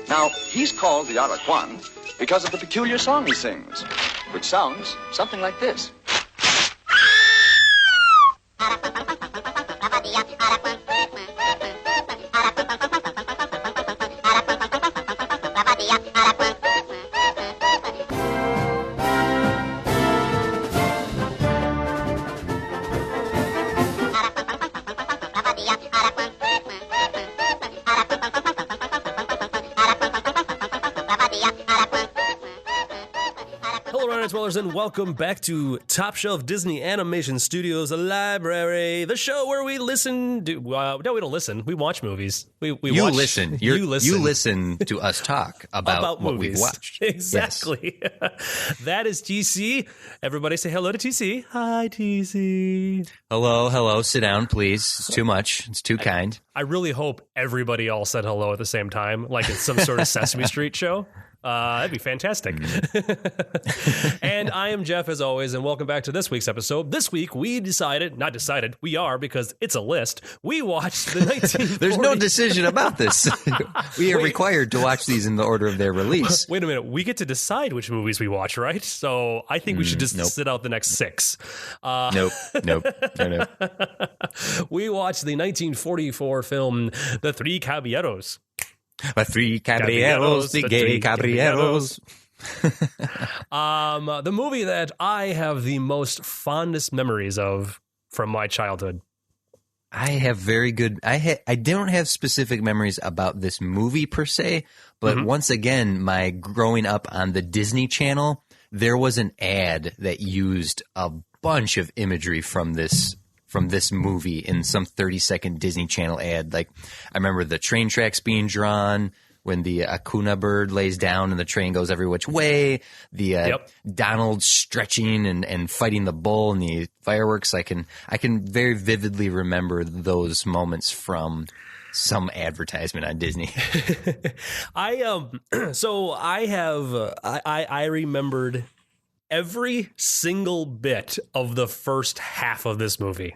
Now, he's called the Araquan because of the peculiar song he sings, which sounds something like this. And welcome back to Top Shelf Disney Animation Studios Library, the show where we listen to, no, we don't listen. We watch movies. We you watch, listen. You listen. You listen to us talk about what movies. We've watched. Exactly. Yes. That is TC. Everybody say hello to TC. Hi, TC. Hello. Sit down, please. It's too much. It's too kind. I really hope everybody all said hello at the same time, like it's some sort of Sesame Street show. That'd be fantastic. And I am Jeff, as always, and welcome back to this week's episode. This week, we we are, because it's a list. We watched the 1940s. There's no decision about this. We are required to watch these in the order of their release. Wait a minute. We get to decide which movies we watch, right? So I think we should just sit out the next 6. Nope. We watched the 1944 film, The Three Caballeros. Three Caballeros, the gay Caballeros. The movie that I have the most fondest memories of from my childhood. I have very good. I don't have specific memories about this movie per se, but once again, my growing up on the Disney Channel, there was an ad that used a bunch of imagery from this movie in some 30-second Disney Channel ad. Like, I remember the train tracks being drawn when the Akuna bird lays down and the train goes every which way. The Donald stretching and fighting the bull and the fireworks. I can very vividly remember those moments from some advertisement on Disney. I remembered every single bit of the first half of this movie.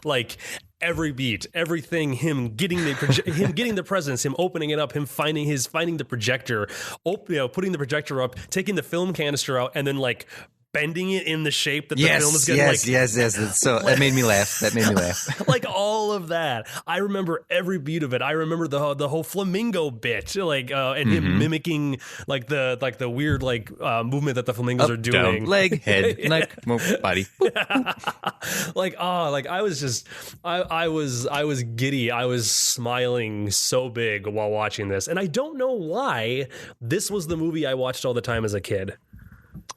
Like every beat, everything, him getting the presents, him opening it up, him finding the projector, putting the projector up, taking the film canister out, and then like bending it in the shape that the film is going to Yes. That made me laugh. Like all of that. I remember every beat of it. I remember the whole flamingo bit, and him mimicking like the weird movement that the flamingos are doing. Down, leg, head, neck, body. I was giddy. I was smiling so big while watching this. And I don't know why this was the movie I watched all the time as a kid.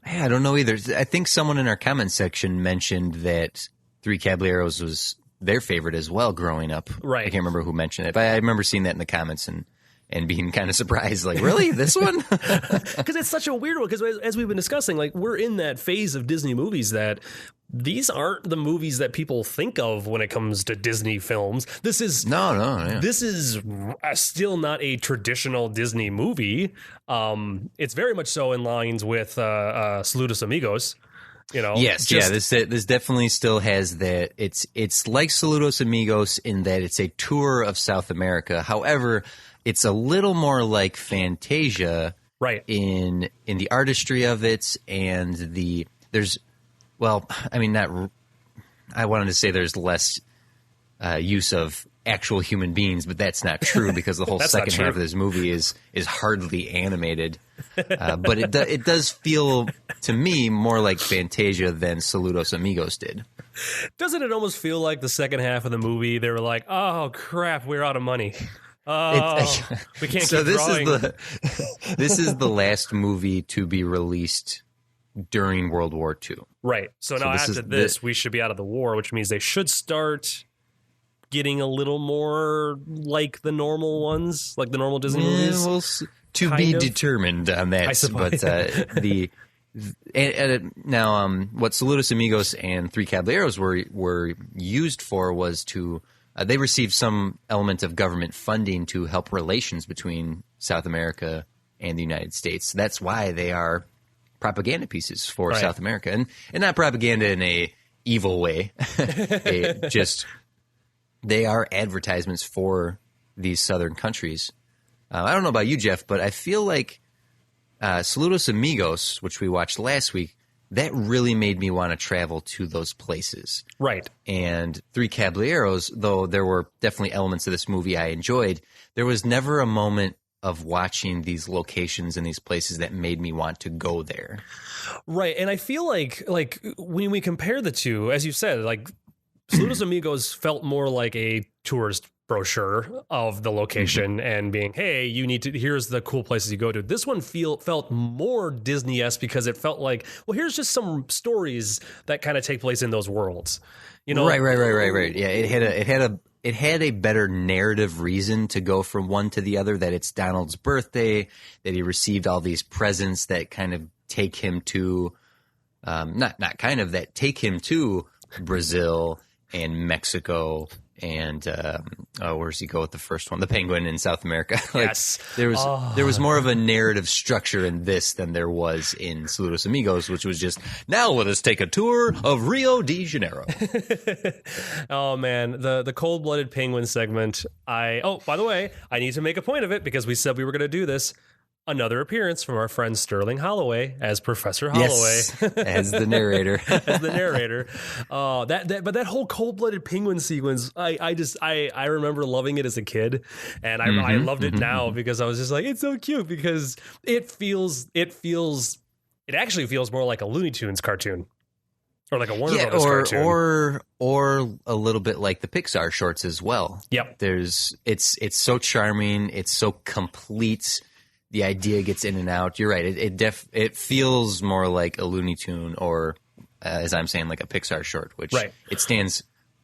Hey, I don't know either. I think someone in our comment section mentioned that Three Caballeros was their favorite as well growing up. Right. I can't remember who mentioned it, but I remember seeing that in the comments and being kind of surprised, like, really? This one? Because it's such a weird one, because as we've been discussing, like, we're in that phase of Disney movies that these aren't the movies that people think of when it comes to Disney films. This is This is still not a traditional Disney movie. It's very much so in lines with Saludos Amigos. This definitely still has that. It's like Saludos Amigos in that it's a tour of South America. However, it's a little more like Fantasia, right? In the artistry of it, and I wanted to say there's less use of actual human beings, but that's not true because the whole second half of this movie is hardly animated. But it does feel to me more like Fantasia than Saludos Amigos did. Doesn't it almost feel like the second half of the movie they were like, oh crap, we're out of money. We can't keep drawing. This is the last movie to be released during World War II. Right. So now after this, we should be out of the war, which means they should start getting a little more like the normal ones, like the normal Disney movies. To be determined on that. I suppose. But now, what Saludos Amigos and Three Caballeros were used for was to they received some element of government funding to help relations between South America and the United States. That's why they are propaganda pieces for South America, and not propaganda in a evil way. They are advertisements for these southern countries I don't know about you, Jeff, but I feel like Saludos Amigos, which we watched last week, that really made me want to travel to those places. Right. And Three Caballeros, though there were definitely elements of this movie I enjoyed, there was never a moment of watching these locations and these places that made me want to go there. Right. And I feel like when we compare the two, as you said, like Saludos Amigos felt more like a tourist brochure of the location and being, hey, here's the cool places you go to. This one felt more Disney-esque because it felt like, well, here's just some stories that kind of take place in those worlds. You know, right. Yeah, it had a better narrative reason to go from one to the other. That it's Donald's birthday, that he received all these presents that kind of take him to, that take him to Brazil and Mexico. And where does he go with the first one? The Penguin in South America. Yes, there was more of a narrative structure in this than there was in Saludos Amigos, which was just, now let us take a tour of Rio de Janeiro. Oh man, the cold-blooded penguin segment. By the way, I need to make a point of it because we said we were going to do this. Another appearance from our friend Sterling Holloway as Professor Holloway, yes, as the narrator. But that whole cold-blooded penguin sequence, I remember loving it as a kid, and I loved it now because I was just like, it's so cute because it actually feels more like a Looney Tunes cartoon. Or like a Warner Brothers cartoon. Or a little bit like the Pixar shorts as well. Yep. It's so charming, it's so complete. The idea gets in and out. You're right. It feels more like a Looney Tune or, as I'm saying, like a Pixar short, which it stands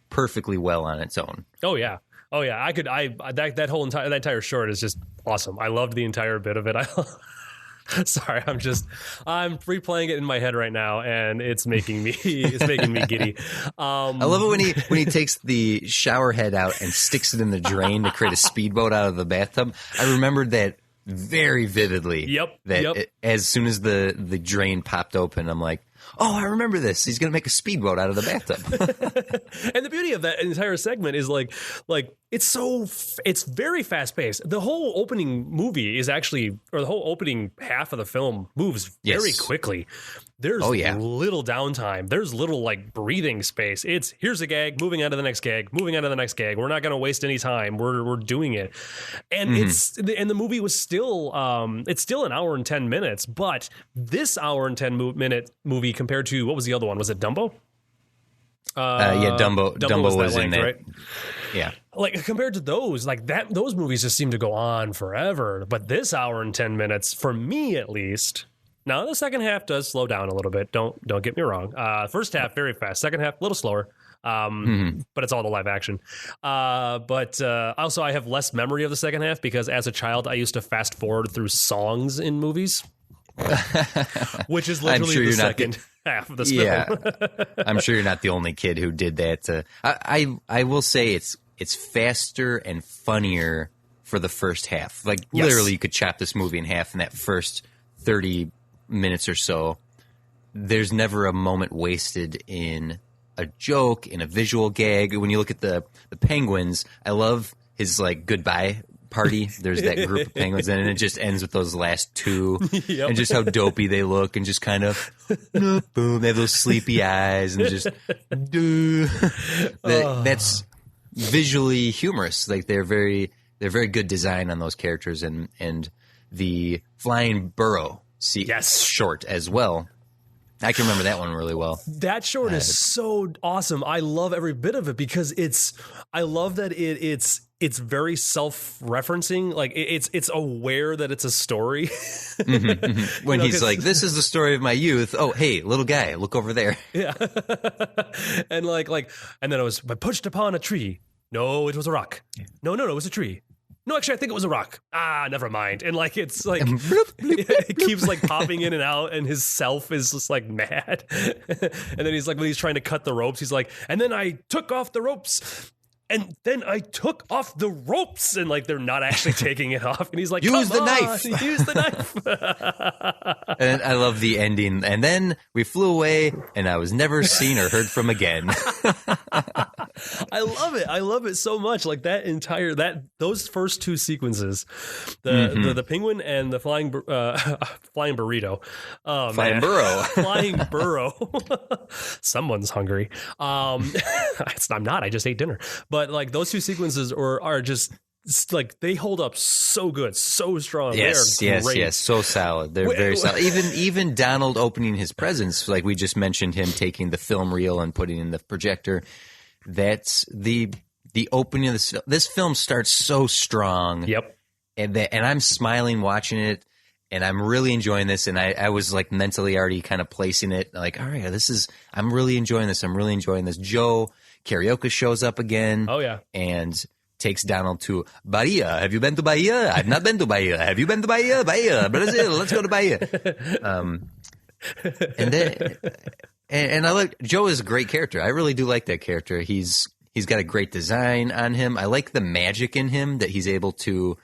perfectly well on its own. Oh yeah. That entire short is just awesome. I loved the entire bit of it. Sorry, I'm replaying it in my head right now, and it's making me giddy. I love it when he takes the shower head out and sticks it in the drain to create a speedboat out of the bathtub. I remembered that very vividly. Yep. As soon as the drain popped open, I'm like, oh, I remember this. He's going to make a speedboat out of the bathtub. And the beauty of that entire segment is like it's very fast paced. The whole opening movie is actually, or the whole opening half of the film moves very quickly. There's little downtime. There's little like breathing space. Here's a gag, moving on to the next gag, moving on to the next gag. We're not going to waste any time. We're doing it. And the movie was still it's still an hour and 10 minutes, but this hour and 10 minute movie compared to, what was the other one? Was it Dumbo? Dumbo was in there. Right? Yeah. Like compared to those, those movies just seem to go on forever. But this hour and 10 minutes, for me at least. Now the second half does slow down a little bit. Don't get me wrong. First half very fast. Second half a little slower. But it's all the live action. But also I have less memory of the second half because as a child I used to fast forward through songs in movies, which is literally the second half of this film. Yeah, I'm sure you're not the only kid who did that. I will say it's faster and funnier for the first half. Like literally, you could chop this movie in half in that first 30 minutes or so. There's never a moment wasted in a joke, in a visual gag. When you look at the penguins, I love his like goodbye party. There's that group of penguins, and it just ends with those last two, and just how dopey they look, and just kind of boom. They have those sleepy eyes, and just that's visually humorous. Like they're very good design on those characters, and the flying burrow short as well. I can remember that one really well. That short is so awesome. I love every bit of it because I love that it's very self-referencing. Like it's aware that it's a story. When he's like, "This is the story of my youth." Oh, hey, little guy, look over there. Yeah. And and then I was pushed upon a tree. No, it was a rock. No, it was a tree. No, actually, I think it was a rock. Never mind. And it's like it keeps like popping in and out, and his self is just like mad. And then he's like, when he's trying to cut the ropes, he's like, and then I took off the ropes. And then I took off the ropes, and they're not actually taking it off. And he's like, use the knife. Use the knife. And I love the ending. And then we flew away, and I was never seen or heard from again. I love it. I love it so much. Like those first two sequences, the penguin and the flying burrito. Flying burro. Flying burro. Someone's hungry. I'm not. I just ate dinner. But like those two sequences are just like they hold up so good, so strong. Yes, so solid. They're very solid. Even Donald opening his presents, like we just mentioned, him taking the film reel and putting in the projector. That's the opening of this film starts so strong. Yep. And I'm smiling watching it, and I'm really enjoying this. And I was like mentally already kind of placing it, like, all right, I'm really enjoying this. I'm really enjoying this. Joe Carioca shows up again. Oh yeah, and takes Donald to Bahia. Have you been to Bahia? I've not been to Bahia. Have you been to Bahia? Bahia, Brazil. Let's go to Bahia. And I like Joe is a great character. I really do like that character. He's got a great design on him. I like the magic in him that he's able to,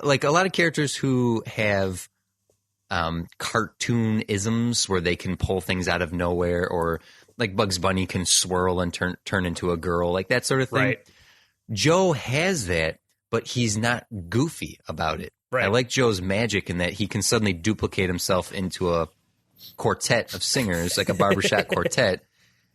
like a lot of characters who have cartoon-isms where they can pull things out of nowhere, or like Bugs Bunny can swirl and turn into a girl, like that sort of thing. Right. Joe has that, but he's not goofy about it. Right. I like Joe's magic in that he can suddenly duplicate himself into a quartet of singers, like a barbershop quartet,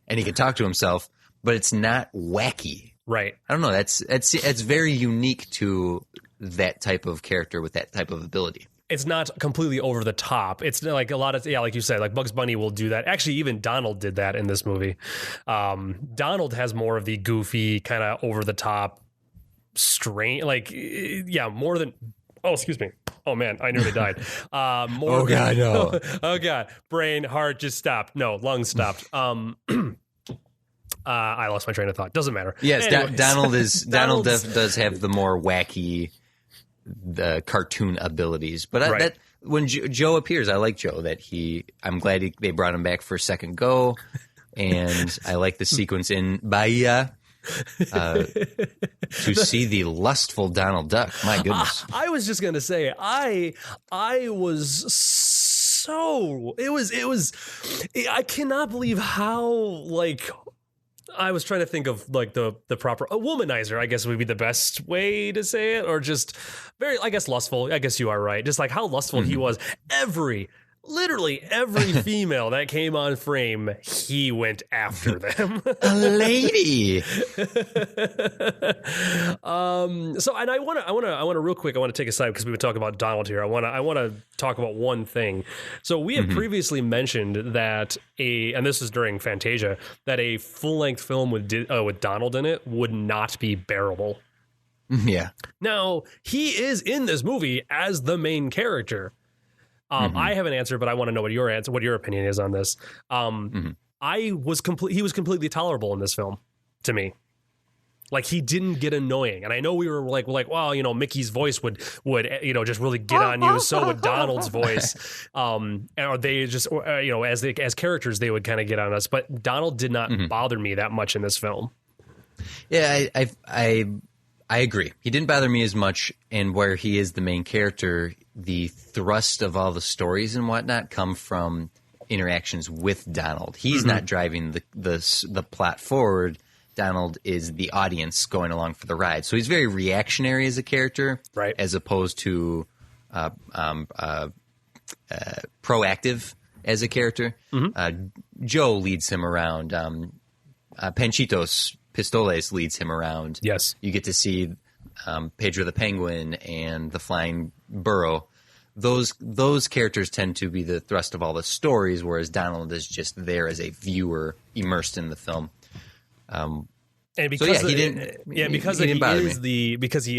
and he can talk to himself, but it's not wacky. Right. I don't know. That's very unique to that type of character with that type of ability. It's not completely over the top. It's like a lot of, like you said, like Bugs Bunny will do that. Actually, even Donald did that in this movie. Donald has more of the goofy, kind of over the top, strange, like, more than, oh, excuse me. Oh man, I nearly died. Oh God, no. Oh God, brain, heart just stopped. No, lungs stopped. I lost my train of thought. Doesn't matter. Yes, Donald does have the more wacky, the cartoon abilities, but when Joe appears, I like Joe. I'm glad they brought him back for a second go, and I like the sequence in Bahia to see the lustful Donald Duck. My goodness, I was just gonna say I was so it was I cannot believe how like. I was trying to think of like the proper womanizer, I guess would be the best way to say it, or just very, I guess, lustful. I guess you are right. Just like how lustful he was. Literally every female that came on frame, he went after them. A lady. So, and I want to real quick. I want to take a side because we would talk about Donald here. I want to talk about one thing. So we have previously mentioned that and this is during Fantasia, that a full length film with Donald in it would not be bearable. Yeah. Now he is in this movie as the main character. I have an answer, but I want to know what your opinion is on this. He was completely tolerable in this film to me. Like he didn't get annoying. And I know we were like, well, Mickey's voice would, just really get on you. So would Donald's voice. Or they just, as characters, they would kind of get on us. But Donald did not bother me that much in this film. Yeah, I agree. He didn't bother me as much. And where he is the main character, the thrust of all the stories and whatnot come from interactions with Donald. He's not driving the plot forward. Donald is the audience going along for the ride. So he's very reactionary as a character, right? As opposed to proactive as a character. Joe leads him around. Panchitos Pistoles leads him around. Yes. You get to see Pedro the Penguin and the Flying Burro. Those characters tend to be the thrust of all the stories, whereas Donald is just there as a viewer immersed in the film. And because he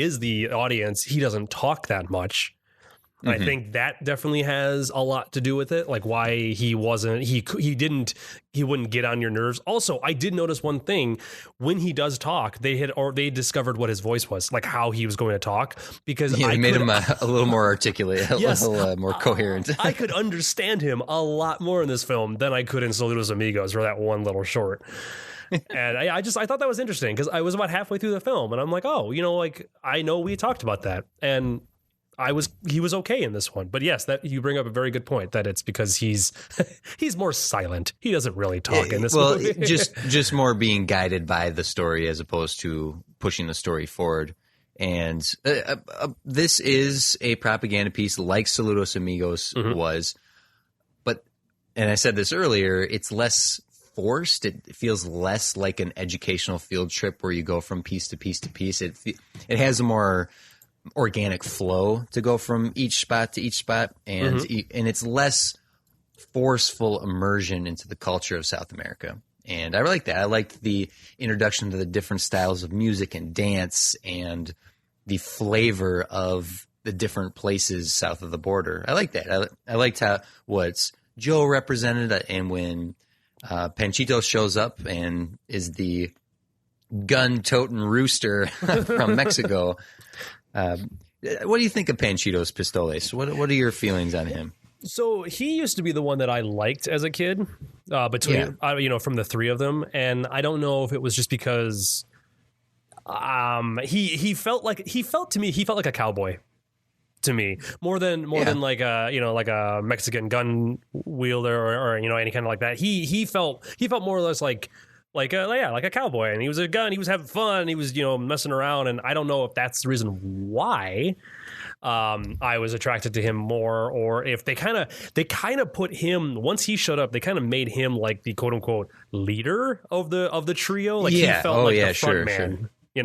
is the audience, he doesn't talk that much. I think that definitely has a lot to do with it, like why he wouldn't get on your nerves. Also, I did notice one thing: when he does talk, they discovered what his voice was, like how he was going to talk, because they made him a little more articulate, a little more coherent. I could understand him a lot more in this film than I could in Saludos Amigos or that one little short. And I thought that was interesting because I was about halfway through the film and I'm like, oh, I know we talked about that, and he was okay in this one. But yes, that you bring up a very good point that it's because he's more silent. He doesn't really talk in this movie. just more being guided by the story as opposed to pushing the story forward. And this is a propaganda piece like Saludos Amigos was. But, and I said this earlier, it's less forced. It feels less like an educational field trip where you go from piece to piece to piece. It has a more organic flow to go from each spot to each spot, and it's less forceful immersion into the culture of South America. And I like that. I liked the introduction to the different styles of music and dance and the flavor of the different places south of the border. I like that. I liked how what's Joe represented, and when Panchito shows up and is the gun-toting rooster from Mexico. What do you think of Panchito's Pistoles? What are your feelings on him? So he used to be the one that I liked as a kid, between from the three of them, and I don't know if it was just because he felt like a cowboy to me more than like a Mexican gun wielder or any kind of like that. He felt more or less like a cowboy, and he was a gun. He was having fun. He was messing around, and I don't know if that's the reason why I was attracted to him more, or if they kind of put him, once he showed up, they kind of made him like the quote unquote leader of the trio. Like he felt the front man. He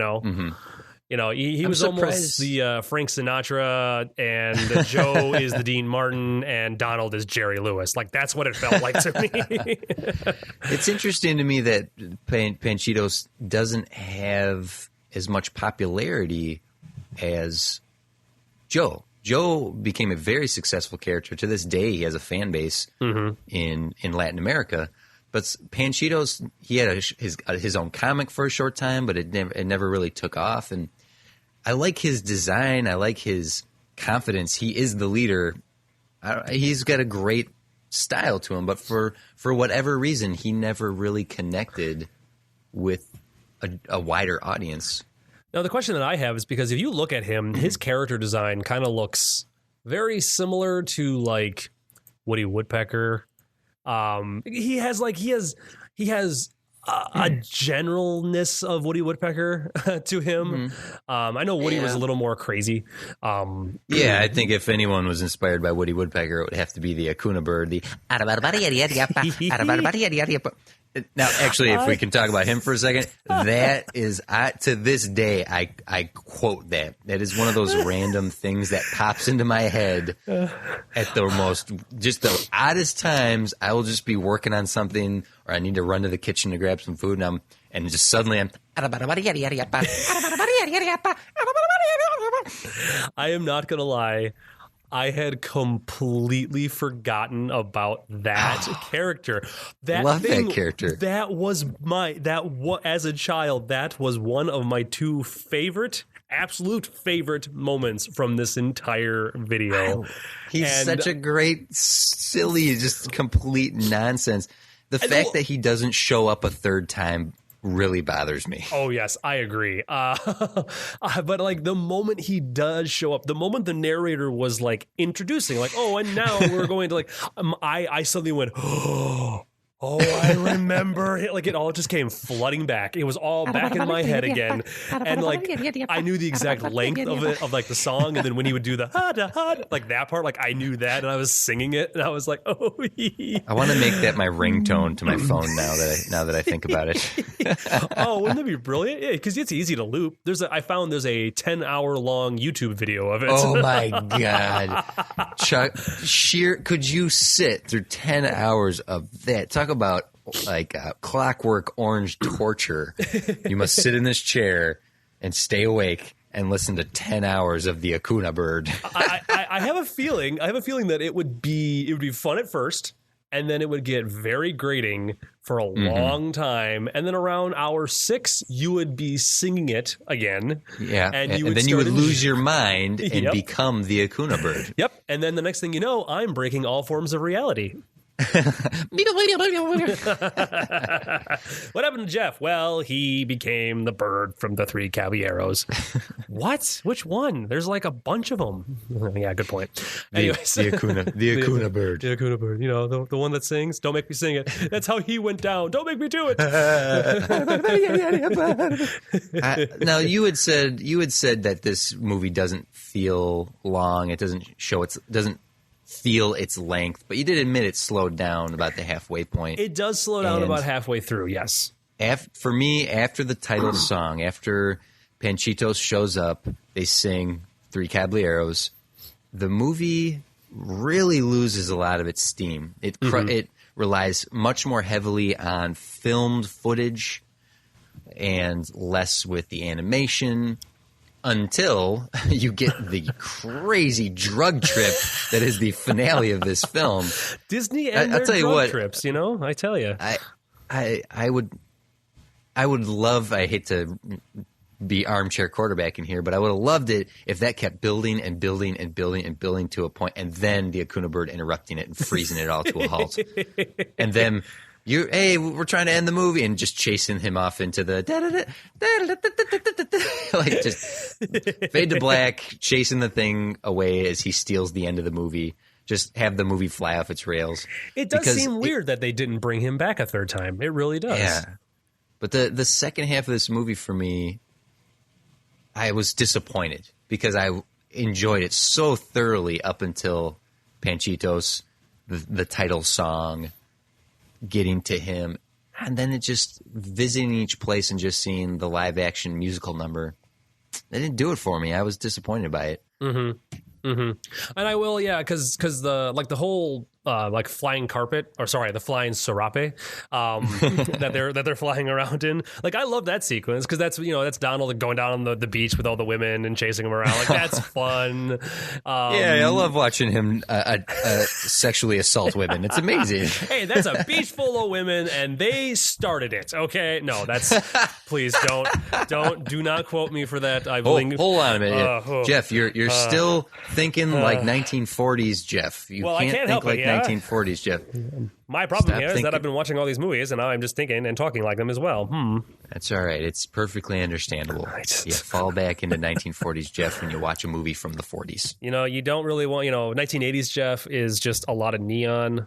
was surprised. Almost the Frank Sinatra, and Joe is the Dean Martin, and Donald is Jerry Lewis. Like, that's what it felt like to me. It's interesting to me that Panchitos doesn't have as much popularity as Joe. Joe became a very successful character. To this day, he has a fan base in Latin America. But Panchitos, he had his own comic for a short time, but it never really took off. And I like his design. I like his confidence. He is the leader. He's got a great style to him. But for whatever reason, he never really connected with a wider audience. Now, the question that I have is because if you look at him, his character design kind of looks very similar to like Woody Woodpecker. He has a generalness of Woody Woodpecker to him. I know Woody was a little more crazy. I think if anyone was inspired by Woody Woodpecker, it would have to be the Acuna bird. Now, actually, if we can talk about him for a second, that is, to this day, I quote that. That is one of those random things that pops into my head at the oddest times. I will just be working on something, or I need to run to the kitchen to grab some food, and just suddenly I'm. I am not going to lie. I had completely forgotten about that character. Love that character. As a child, that was one of my two absolute favorite moments from this entire video. He's such a great, silly, just complete nonsense. The fact that he doesn't show up a third time really bothers me. Oh, yes, I agree. But like the moment he does show up, the moment the narrator was like introducing, like, oh, and now we're going to like, I suddenly went, oh, I remember it. Like it all just came flooding back. It was all back in my head again. And like, I knew the exact length of it, of like the song. And then when he would do the like that part, like I knew that and I was singing it and I was like, oh, I want to make that my ringtone to my phone now that I think about it. Oh, wouldn't that be brilliant? Yeah, because it's easy to loop. I found there's a 10-hour long YouTube video of it. Oh my God. Chuck, could you sit through 10 hours of that? Talk about like Clockwork Orange torture. You must sit in this chair and stay awake and listen to 10 hours of the Acuna bird. I have a feeling that it would be fun at first, and then it would get very grating for a long time, and then around hour 6 you would be singing it again. Yeah, and then you would lose your mind and become the Acuna bird. Yep, and then the next thing you know, I'm breaking all forms of reality. What happened to Jeff? Well, he became the bird from the Three Caballeros. What? Which one? There's like a bunch of them. Yeah, good point. Anyways, the Acuna bird. The Acuna bird. You know, the one that sings. Don't make me sing it. That's how he went down. Don't make me do it. Now, you had said that this movie doesn't feel long. It doesn't feel its length, but you did admit it slowed down about the halfway point. It does slow down about halfway through, yes. For me, after the title song, after Panchitos shows up, they sing Three Caballeros, the movie really loses a lot of its steam. It relies much more heavily on filmed footage and less with the animation, until you get the crazy drug trip that is the finale of this film. Disney and their drug trips, you know? I tell you. I would love, I hate to be armchair quarterback in here, but I would have loved it if that kept building and building and building and building to a point, and then the Acuna bird interrupting it and freezing it all to a halt. And then... hey, we're trying to end the movie, and just chasing him off into the like just fade to black, chasing the thing away as he steals the end of the movie. Just have the movie fly off its rails. It does seem weird that they didn't bring him back a third time. It really does. Yeah, but the second half of this movie for me, I was disappointed because I enjoyed it so thoroughly up until Panchitos, the title song, getting to him, and then it just visiting each place and just seeing the live action musical number. They didn't do it for me. I was disappointed by it. And I will, yeah, because the whole like flying carpet, or sorry, the flying serape that they're flying around in. Like, I love that sequence because that's Donal going down on the beach with all the women and chasing them around. Like, that's fun. Yeah, I love watching him sexually assault women. It's amazing. Hey, that's a beach full of women, and they started it. Okay, no, that's please do not quote me for that. Hold on a minute, Jeff. You're still thinking like 1940s, Jeff. I can't help like it, yeah. 1940s, Jeff. My problem here is that I've been watching all these movies, and now I'm just thinking and talking like them as well. That's all right. It's perfectly understandable. Right. You fall back into 1940s, Jeff, when you watch a movie from the 40s. You know, you don't really want, 1980s Jeff is just a lot of neon.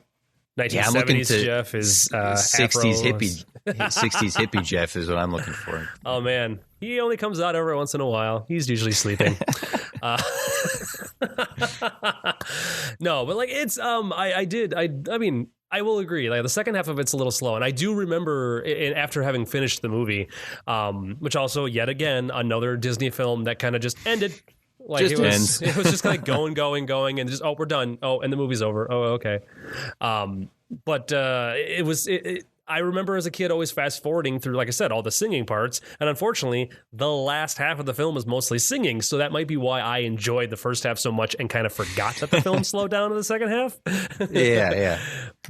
1970s Jeff is 60s afros. 60s hippie Jeff is what I'm looking for. Oh, man. He only comes out every once in a while. He's usually sleeping. No, but like it's I mean, I will agree. Like, the second half of it's a little slow, and I do remember after having finished the movie, which also yet again another Disney film that kind of just ended. Like, it was just kind of going, and just, we're done. Oh, and the movie's over. Oh, okay. But I remember as a kid always fast forwarding through, like I said, all the singing parts. And unfortunately, the last half of the film is mostly singing. So that might be why I enjoyed the first half so much and kind of forgot that the film slowed down in the second half. Yeah.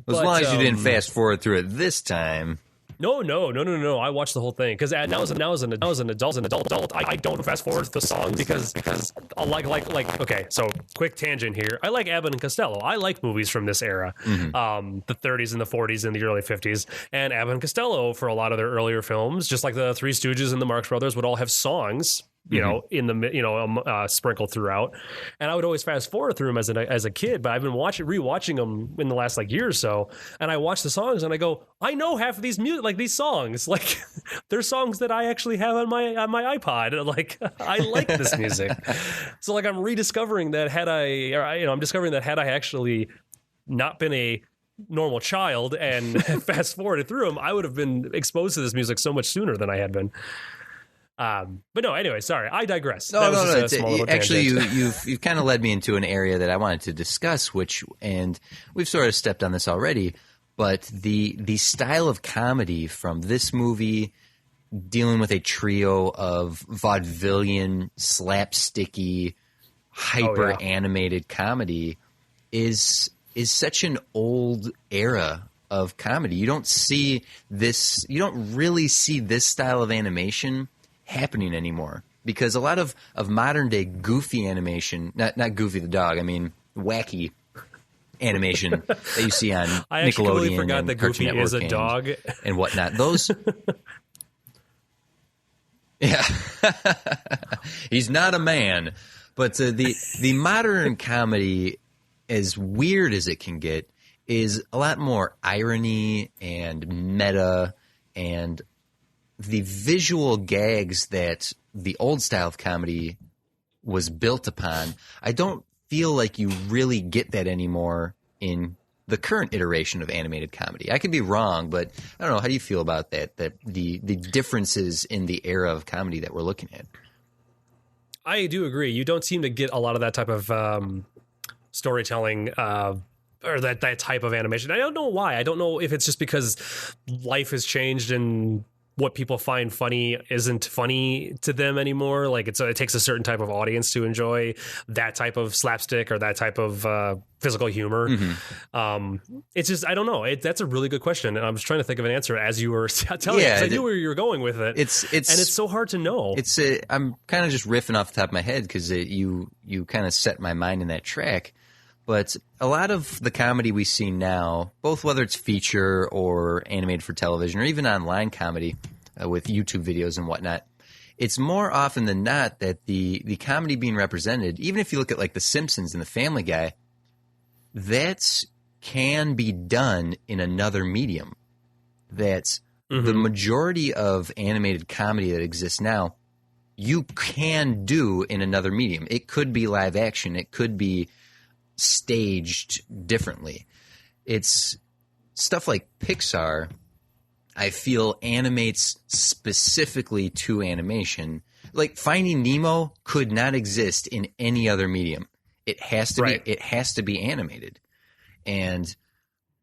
As long as you didn't fast forward through it this time. No. I watched the whole thing because now as an adult, I don't fast forward the songs because I like. Okay, so quick tangent here. I like Abbott and Costello. I like movies from this era, the 30s and the 40s and the early 50s. And Abbott and Costello, for a lot of their earlier films, just like the Three Stooges and the Marx Brothers, would all have songs. Sprinkled throughout, and I would always fast forward through them as a kid. But I've been rewatching them in the last year or so, and I watch the songs and I go, I know half of these these songs. Like, they're songs that I actually have on my iPod. Like, I like this music, so like I'm rediscovering that I'm discovering that had I actually not been a normal child and fast forwarded through them, I would have been exposed to this music so much sooner than I had been. But no, anyway, sorry, I digress. No. Actually, you've kind of led me into an area that I wanted to discuss, and we've sort of stepped on this already, but the style of comedy from this movie, dealing with a trio of vaudevillian, slapsticky, hyper animated comedy is such an old era of comedy. You don't really see this style of animation happening anymore, because a lot of modern day goofy animation, not Goofy the dog, I mean wacky animation that you see on I actually completely Nickelodeon forgot and that Cartoon Goofy Network is a dog and whatnot. Those, yeah, he's not a man. But the modern comedy, as weird as it can get, is a lot more irony and meta, and the visual gags that the old style of comedy was built upon. I don't feel like you really get that anymore in the current iteration of animated comedy. I could be wrong, but I don't know. How do you feel about that? That the differences in the era of comedy that we're looking at? I do agree. You don't seem to get a lot of that type of storytelling or that type of animation. I don't know why. I don't know if it's just because life has changed and what people find funny isn't funny to them anymore. Like it takes a certain type of audience to enjoy that type of slapstick or that type of physical humor. It's just, I don't know. That's a really good question. And I was trying to think of an answer as you were telling me, because I knew where you were going with it. And it's so hard to know. I'm kind of just riffing off the top of my head because you kind of set my mind in that track. But a lot of the comedy we see now, both whether it's feature or animated for television or even online comedy with YouTube videos and whatnot, it's more often than not that the comedy being represented, even if you look at like The Simpsons and The Family Guy, that can be done in another medium. That's the majority of animated comedy that exists now, you can do in another medium. It could be live action. It could be staged differently. It's stuff like Pixar, I feel, animates specifically to animation. Like Finding Nemo could not exist in any other medium. It has to be. It has to be animated. And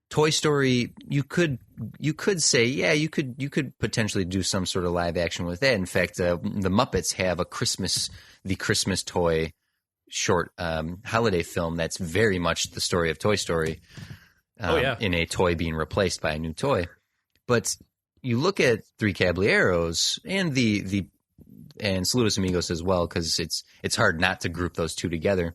Toy Story, you could say, yeah, you could potentially do some sort of live action with that. In fact, the Muppets have the Christmas toy short holiday film that's very much the story of Toy Story, in a toy being replaced by a new toy. But you look at Three Caballeros and and Saludos Amigos as well, because it's hard not to group those two together.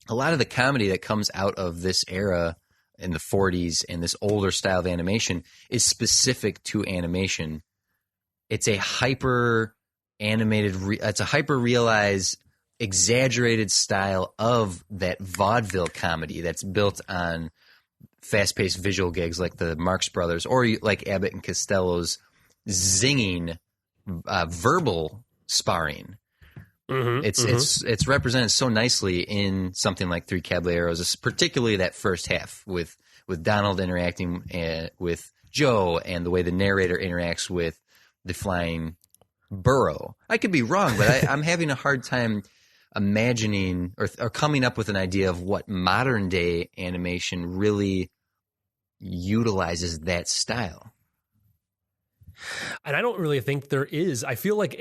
A lot of the comedy that comes out of this era in the 40s and this older style of animation is specific to animation. It's a hyper animated, it's a hyper realized, exaggerated style of that vaudeville comedy that's built on fast-paced visual gags like the Marx Brothers or like Abbott and Costello's zinging verbal sparring. It's represented so nicely in something like Three Caballeros, particularly that first half with Donald interacting with Joe and the way the narrator interacts with the flying burro. I could be wrong, but I'm having a hard time imagining or coming up with an idea of what modern day animation really utilizes that style. And I don't really think there is. I feel like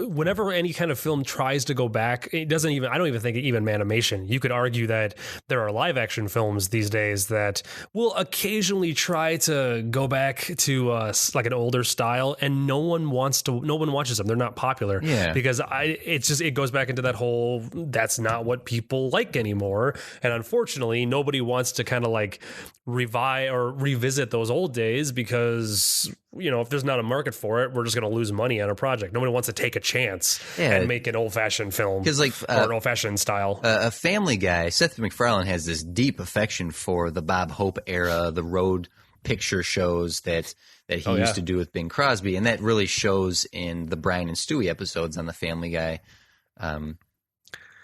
whenever any kind of film tries to go back, I don't even think even animation. You could argue that there are live action films these days that will occasionally try to go back to like an older style, and no one watches them. They're not popular because it goes back into that whole, that's not what people like anymore. And unfortunately, nobody wants to kind of like revive or revisit those old days because, if there's not a market for it, we're just going to lose money on a project. Nobody wants to take a chance and make an old-fashioned film or an old-fashioned style. A Family Guy, Seth MacFarlane has this deep affection for the Bob Hope era, the road picture shows that he used to do with Bing Crosby, and that really shows in the Brian and Stewie episodes on the Family Guy.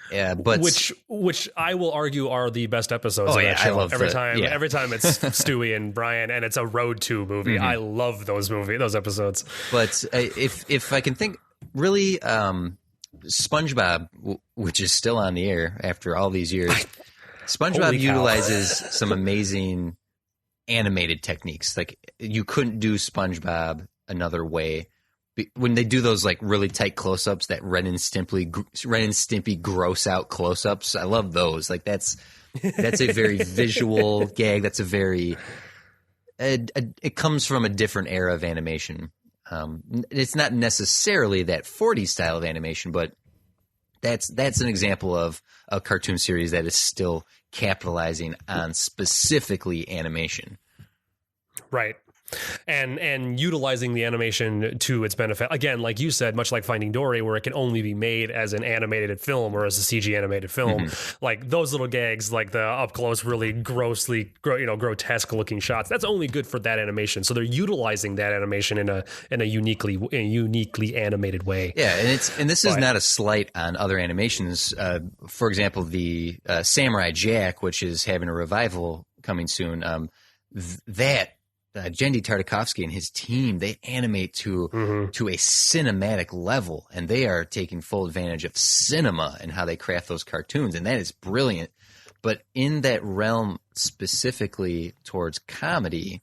But which I will argue are the best episodes of that show. I love every time it's Stewie and Brian and it's a road to movie. I love those episodes. But if I can think, really, SpongeBob, which is still on the air after all these years, SpongeBob utilizes some amazing animated techniques. Like, you couldn't do SpongeBob another way. When they do those like really tight close-ups, that Ren and Stimpy gross out close-ups, I love those. Like that's a very visual gag. That's a very it comes from a different era of animation. It's not necessarily that 40s style of animation, but that's an example of a cartoon series that is still capitalizing on specifically animation. Right. And utilizing the animation to its benefit. Again, like you said, much like Finding Dory, where it can only be made as an animated film or as a CG animated film. Like those little gags, like the up close, really grossly, grotesque looking shots. That's only good for that animation. So they're utilizing that animation in a uniquely animated way. Yeah, and this is not a slight on other animations. For example, the Samurai Jack, which is having a revival coming soon. Jendi Tartakovsky and his team, they animate to a cinematic level, and they are taking full advantage of cinema and how they craft those cartoons, and that is brilliant. But in that realm, specifically towards comedy,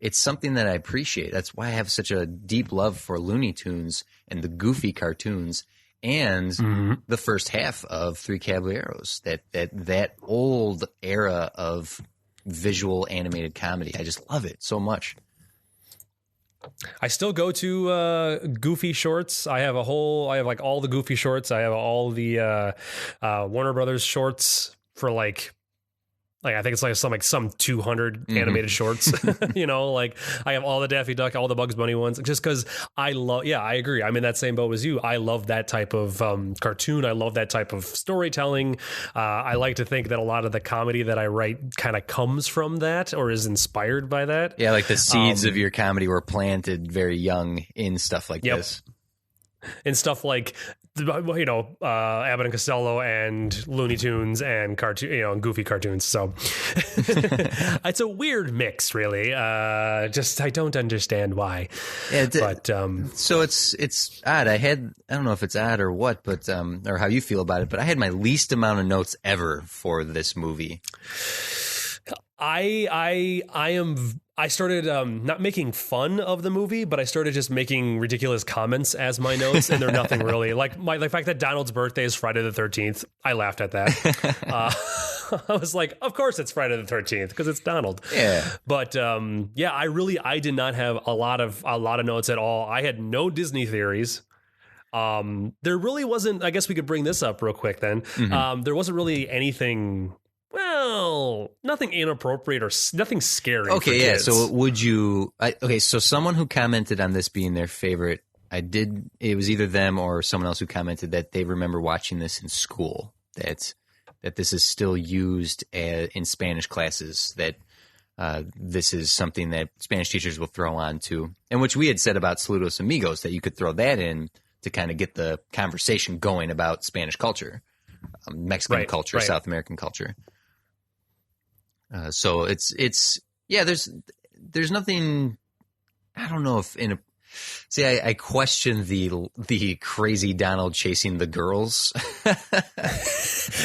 it's something that I appreciate. That's why I have such a deep love for Looney Tunes and the goofy cartoons and the first half of Three Caballeros, that old era of visual animated comedy. I just love it so much. I still go to Goofy shorts. I have like all the Goofy shorts. I have all the Warner Brothers shorts for like I think it's like some 200 animated shorts, like I have all the Daffy Duck, all the Bugs Bunny ones, just because I agree. I'm in that same boat as you. I love that type of cartoon. I love that type of storytelling. I like to think that a lot of the comedy that I write kind of comes from that or is inspired by that. Yeah, like the seeds of your comedy were planted very young in stuff like this. And stuff like, Abbott and Costello and Looney Tunes and cartoon, Goofy cartoons. So it's a weird mix, really. I don't understand why. Yeah, so it's odd. I don't know if it's odd or what, but or how you feel about it. But I had my least amount of notes ever for this movie. I started not making fun of the movie, but I started just making ridiculous comments as my notes, and they're nothing really. Like the fact that Donald's birthday is Friday the 13th, I laughed at that. I was like, of course it's Friday the 13th because it's Donald. Yeah. But I did not have a lot of notes at all. I had no Disney theories. There really wasn't. I guess we could bring this up real quick then. There wasn't really anything. Well, nothing inappropriate or nothing scary. Okay, for yeah. kids. So would you? So someone who commented on this being their favorite, it was either them or someone else who commented that they remember watching this in school. That this is still used in Spanish classes. That this is something that Spanish teachers will throw on to, and which we had said about Saludos Amigos, that you could throw that in to kind of get the conversation going about Spanish culture, Mexican culture, South American culture. So it's there's nothing. I don't know if I question the crazy Donald chasing the girls.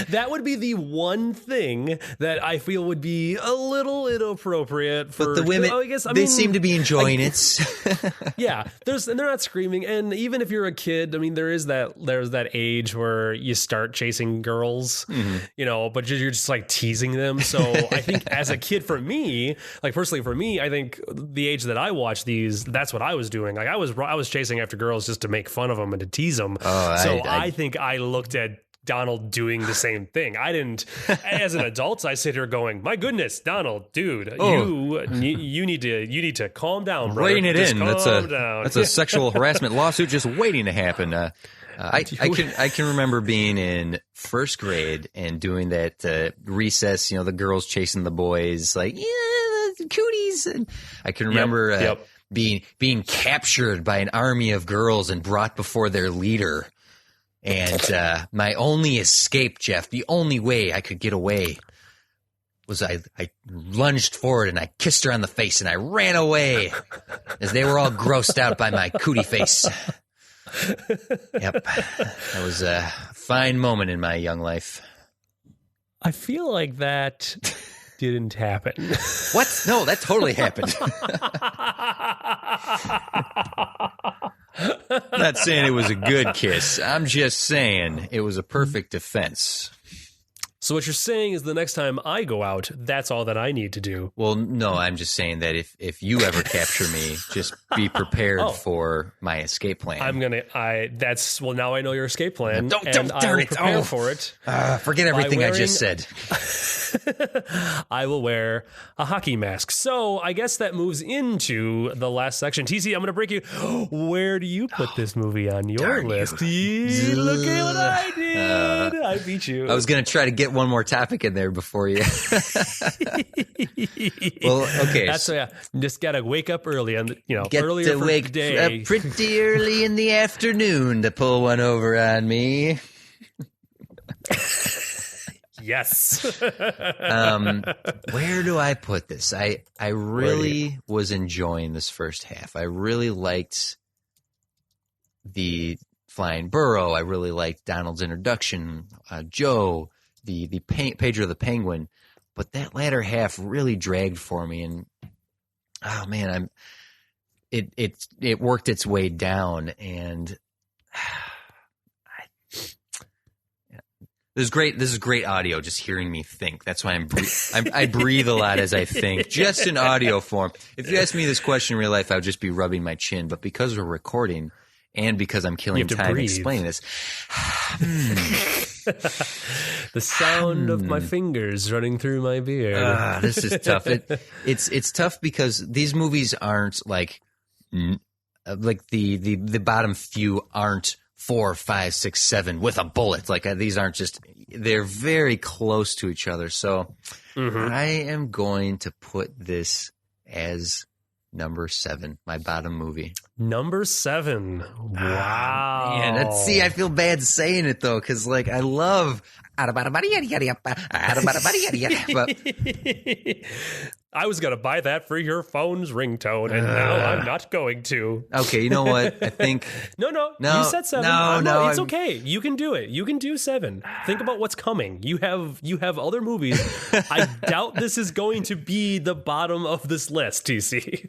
That would be the one thing that I feel would be a little inappropriate for. But the women, they seem to be enjoying it. Yeah, and they're not screaming. And even if you're a kid, I mean, there's that age where you start chasing girls, but you're just like teasing them. So I think as a kid, for me, like personally for me, I think the age that I watched these, that's what I was doing. Like I was chasing after girls just to make fun of them and to tease them. I think I looked at Donald doing the same thing. I didn't, as an adult, I sit here going, my goodness, Donald, dude, you need to calm down, brother. Rein it in. Down. That's a sexual harassment lawsuit just waiting to happen. I can remember being in first grade and doing that recess, the girls chasing the boys, like, yeah, cooties. And I can remember being captured by an army of girls and brought before their leader. And my only escape, Jeff, the only way I could get away was I lunged forward and I kissed her on the face and I ran away as they were all grossed out by my cootie face. Yep. That was a fine moment in my young life. I feel like that didn't happen. What? No, that totally happened. I'm not saying it was a good kiss. I'm just saying it was a perfect defense. So what you're saying is the next time I go out, that's all that I need to do. Well, no, I'm just saying that if you ever capture me, just be prepared for my escape plan. Now I know your escape plan. Don't darn it. Prepare for it. Forget everything I just said. I will wear a hockey mask. So I guess that moves into the last section. TC, I'm going to break you. Where do you put this movie on your list? Look at what I did. I beat you. I was going to try to get one more topic in there before you. Well, okay. That's just got to wake up early and get earlier to for wake the day. Up pretty early in the afternoon to pull one over on me. Yes. Where do I put this? I really was enjoying this first half. I really liked the flying burro. I really liked Donald's introduction, Joe, the Pedro the Penguin. But that latter half really dragged for me, and oh man, it worked its way down, and This is great audio, just hearing me think. That's why I breathe a lot as I think, just in audio form. If you asked me this question in real life, I would just be rubbing my chin. But because we're recording and because I'm killing time explaining this. The sound of my fingers running through my beard. This is tough. It's tough because these movies aren't like the bottom few aren't 4, 5, 6, 7 with a bullet. Like these aren't just, they're very close to each other. So I am going to put this as number 7, my bottom movie. Number 7. Wow. Man, let's see. I feel bad saying it though, because like I love. I was going to buy that for your phone's ringtone, and now I'm not going to. Okay, you know what? I think... No, you said 7. No. It's okay. You can do it. You can do 7. Think about what's coming. You have other movies. I doubt this is going to be the bottom of this list, TC.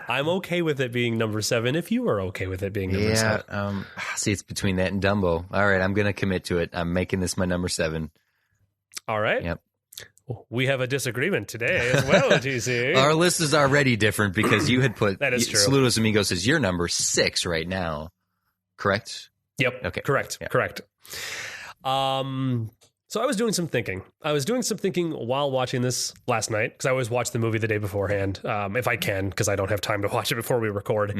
I'm okay with it being number 7 if you are okay with it being number 7. See, it's between that and Dumbo. All right, I'm going to commit to it. I'm making this my number 7. All right. Yep. We have a disagreement today as well, TC. Our list is already different because you had put that is true. Saludos Amigos as your number 6 right now, correct? Yep. Okay. Correct. Yeah. Correct. So I was doing some thinking. While watching this last night, because I always watch the movie the day beforehand, if I can, because I don't have time to watch it before we record.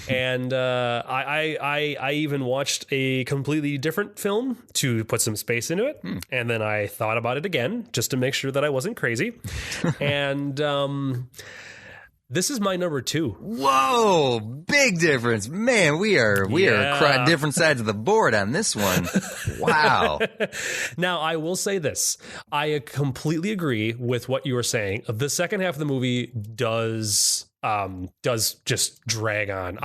And I even watched a completely different film to put some space into it. And then I thought about it again, just to make sure that I wasn't crazy. And this is my number 2. Whoa, big difference. Man, we are different sides of the board on this one. Wow. Now, I will say this. I completely agree with what you were saying. The second half of the movie does just drag on.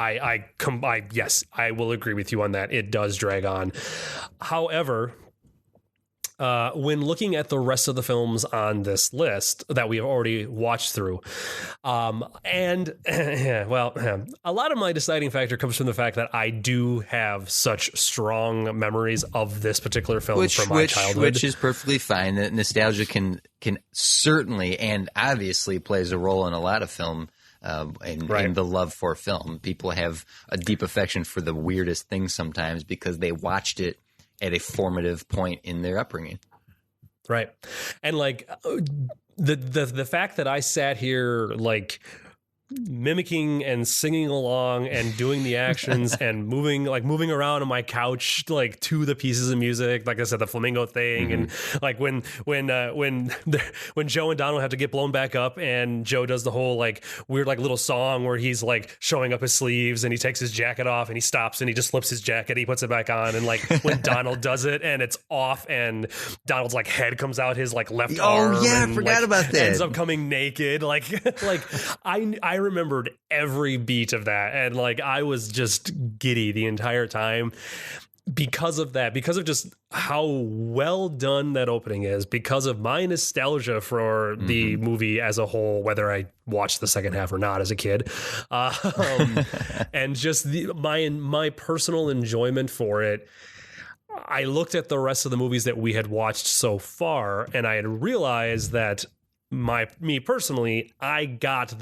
Yes, I will agree with you on that. It does drag on. However, when looking at the rest of the films on this list that we have already watched through, a lot of my deciding factor comes from the fact that I do have such strong memories of this particular film from my childhood. Which is perfectly fine. That nostalgia can certainly and obviously plays a role in a lot of film. In the love for film. People have a deep affection for the weirdest things sometimes because they watched it at a formative point in their upbringing. Right. And like the fact that I sat here like mimicking and singing along and doing the actions and moving around on my couch like to the pieces of music, like I said, the flamingo thing, and like when Joe and Donald have to get blown back up, and Joe does the whole like weird like little song where he's like showing up his sleeves and he takes his jacket off and he stops and he just flips his jacket, he puts it back on, and like when Donald does it and it's off and Donald's like head comes out his like left arm. Oh yeah, and, I forgot about that. Ends up coming naked. Like I remembered every beat of that, and like I was just giddy the entire time because of that, because of just how well done that opening is, because of my nostalgia for the movie as a whole, whether I watched the second half or not as a kid, and just my personal enjoyment for it. I looked at the rest of the movies that we had watched so far, and I had realized that me personally, I got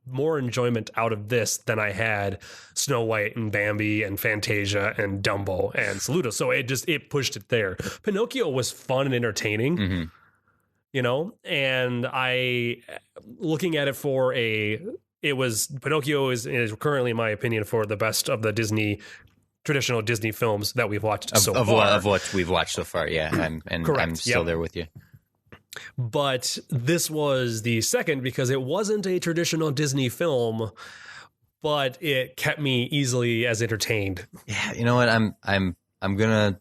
more enjoyment out of this than I had Snow White and Bambi and Fantasia and Dumbo and Saludo. So it pushed it there. Pinocchio was fun and entertaining, and looking at it Pinocchio is currently, in my opinion, for the best of the traditional Disney films that we've watched so far. Of what we've watched so far, yeah. I'm still there with you. But this was the second because it wasn't a traditional Disney film, but it kept me easily as entertained. Yeah, you know what? I'm going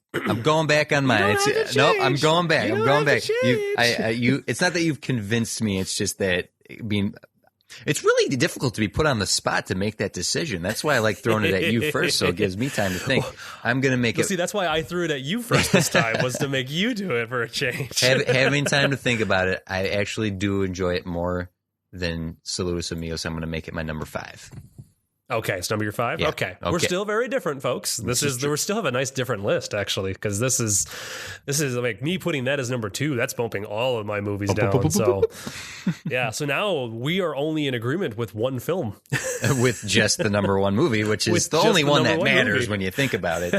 back on mine. I'm going back. It's not that you've convinced me. It's just that it's really difficult to be put on the spot to make that decision. That's why I like throwing it at you first, so it gives me time to think. I'm going to make it. See, that's why I threw it at you first this time, was to make you do it for a change. Having time to think about it, I actually do enjoy it more than Saludos Amigos. I'm going to make it my number 5. Okay, it's number 5. Yeah. Okay, we're still very different, folks. We still have a nice different list, actually, because this is like me putting that as number 2. That's bumping all of my movies down. So yeah, so now we are only in agreement with one film, with just the number 1 movie, which is the only one that matters when you think about it.